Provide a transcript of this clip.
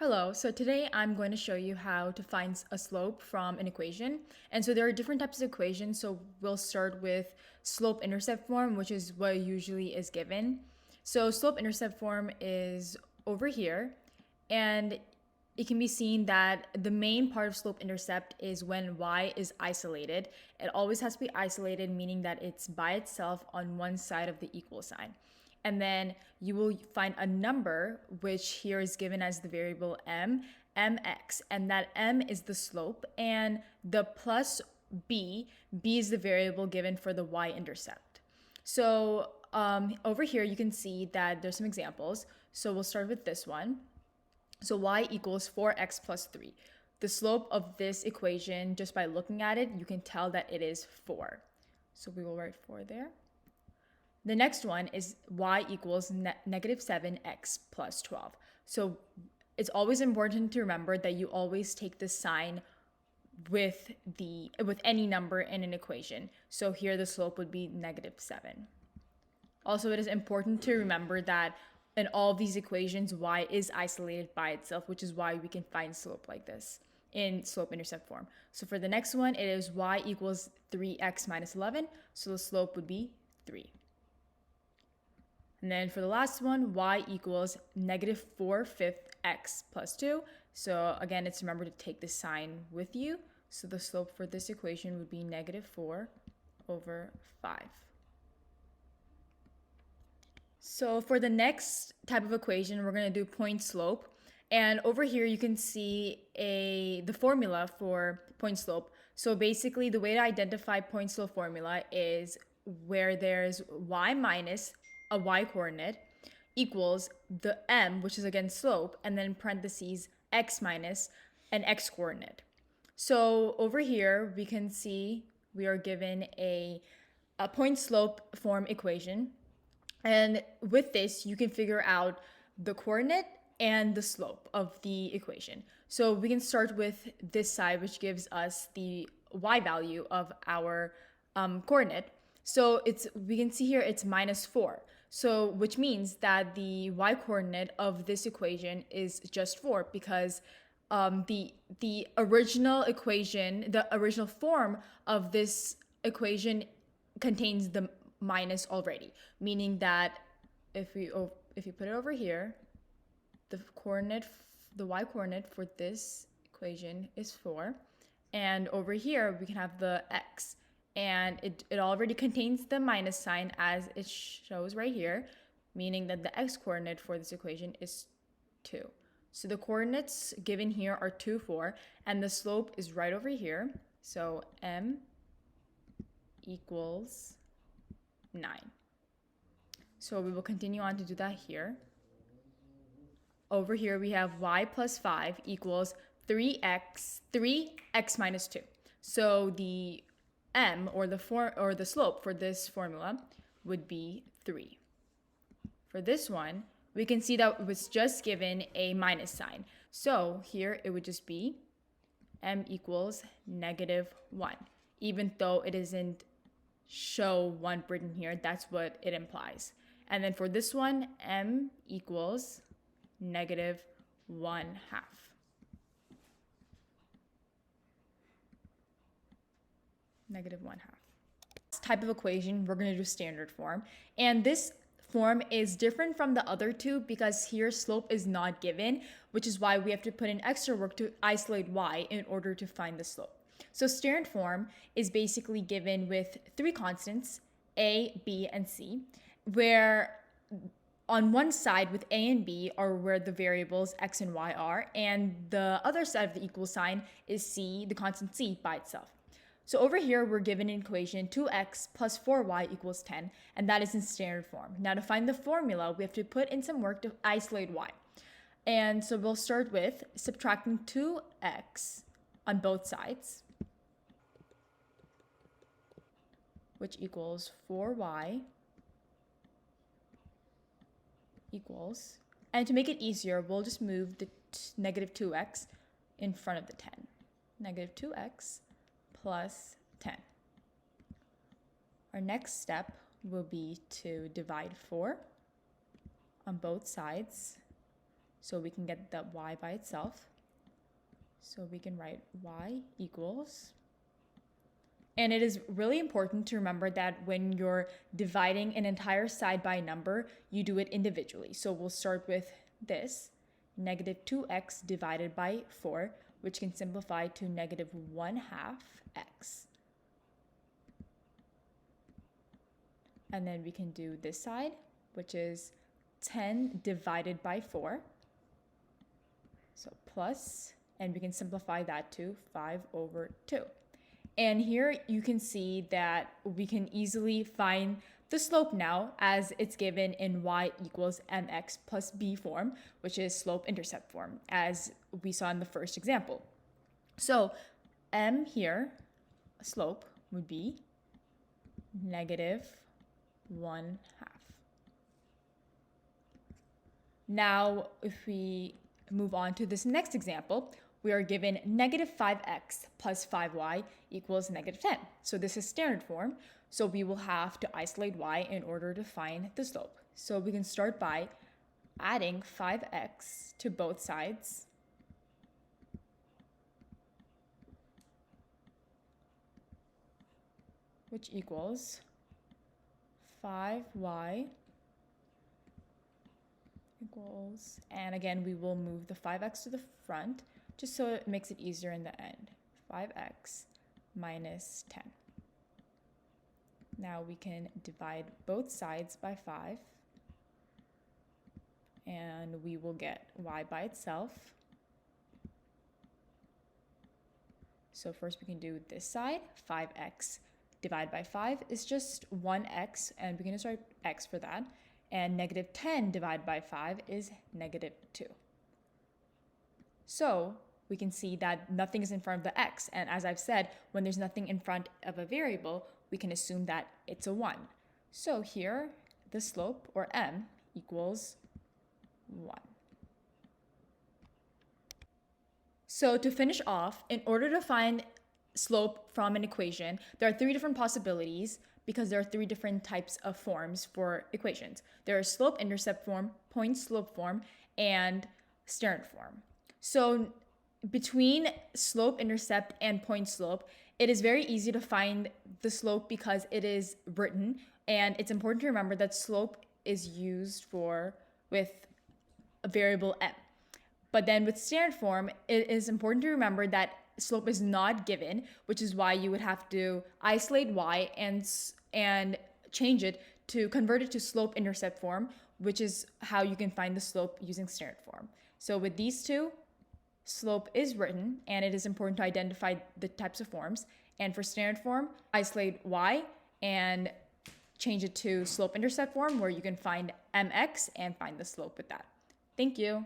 Hello, so today I'm going to show you how to find a slope from an equation. And so there are different types of equations. So we'll start with slope-intercept form, which is what usually is given. So slope-intercept form is over here, and it can be seen that the main part of slope-intercept is when y is isolated. It always has to be isolated, meaning that it's by itself on one side of the equal sign. And then you will find a number, which here is given as the variable mx, and that m is the slope, and the plus b is the variable given for the y-intercept. So over here you can see that there's some examples. So we'll start with this one. So y equals 4x plus 3. The slope of this equation, just by looking at it, you can tell that it is 4. So we will write 4 there. The next one is y equals negative 7x plus 12. So it's always important to remember that you always take the sign with any number in an equation. So here the slope would be negative 7. Also, it is important to remember that in all of these equations, y is isolated by itself, which is why we can find slope like this in slope-intercept form. So for the next one, it is y equals 3x minus 11. So the slope would be 3. And then for the last one, y equals negative 4/5 x plus 2. So again, it's remember to take the sign with you. So the slope for this equation would be negative 4/5. So for the next type of equation, we're going to do point slope. And over here, you can see the formula for point slope. So basically, the way to identify point slope formula is where there's y minus a y coordinate equals the m, which is again slope, and then parentheses x minus an x coordinate. So over here, we can see we are given a point slope form equation. And with this, you can figure out the coordinate and the slope of the equation. So we can start with this side, which gives us the y value of our coordinate. So we can see here it's minus 4. So which means that the y coordinate of this equation is just 4 because the original equation, the original form of this equation contains the minus already, meaning that if you put it over here, the y coordinate for this equation is 4, and over here we can have the x, and it already contains the minus sign as it shows right here, meaning that the x coordinate for this equation is 2. So the coordinates given here are 2, 4, and the slope is right over here. So m equals 9. So we will continue on to do that here. Over here we have y plus 5 equals 3x minus 2. So the m, or the slope for this formula, would be 3. For this one, we can see that it was just given a minus sign. So here it would just be m equals negative 1. Even though it isn't show 1 written here, that's what it implies. And then for this one, m equals negative 1/2. Negative 1/2. This type of equation, we're going to do standard form. And this form is different from the other two because here slope is not given, which is why we have to put in extra work to isolate y in order to find the slope. So standard form is basically given with 3 constants, a, b, and c, where on one side with a and b are where the variables x and y are, and the other side of the equal sign is c, the constant c, by itself. So over here, we're given an equation 2x plus 4y equals 10, and that is in standard form. Now to find the formula, we have to put in some work to isolate y. And so we'll start with subtracting 2x on both sides, which equals 4y equals, and to make it easier, we'll just move the negative 2x in front of the 10. Negative 2x plus 10. Our next step will be to divide 4 on both sides so we can get the y by itself. So we can write y equals, and it is really important to remember that when you're dividing an entire side by a number, you do it individually. So we'll start with this, negative 2x divided by 4, which can simplify to negative 1/2 x. And then we can do this side, which is 10 divided by 4. So plus, and we can simplify that to 5/2. And here you can see that we can easily find the slope now, as it's given in y equals mx plus b form, which is slope-intercept form, as we saw in the first example. So m here, slope, would be negative 1/2. Now, if we move on to this next example, we are given negative 5x plus 5y equals negative 10. So this is standard form. So we will have to isolate y in order to find the slope. So we can start by adding 5x to both sides. Which equals 5y equals, and again, we will move the 5x to the front just so it makes it easier in the end. 5x minus 10. Now we can divide both sides by 5, and we will get y by itself. So first we can do this side, 5x divided by 5 is just 1x, and we can just write x for that. And negative 10 divided by 5 is negative 2. So we can see that nothing is in front of the x. And as I've said, when there's nothing in front of a variable, we can assume that it's a 1. So here, the slope, or m, equals 1. So to finish off, in order to find slope from an equation, there are 3 different possibilities, because there are 3 different types of forms for equations. There is slope-intercept form, point-slope form, and standard form. So between slope-intercept and point-slope, it is very easy to find the slope because it is written, and it's important to remember that slope is used with a variable m. But then with standard form, it is important to remember that slope is not given, which is why you would have to isolate y and change it to convert it to slope-intercept form, which is how you can find the slope using standard form. So with these two, slope is written, and it is important to identify the types of forms. And for standard form, isolate y and change it to slope-intercept form, where you can find mx and find the slope with that. Thank you.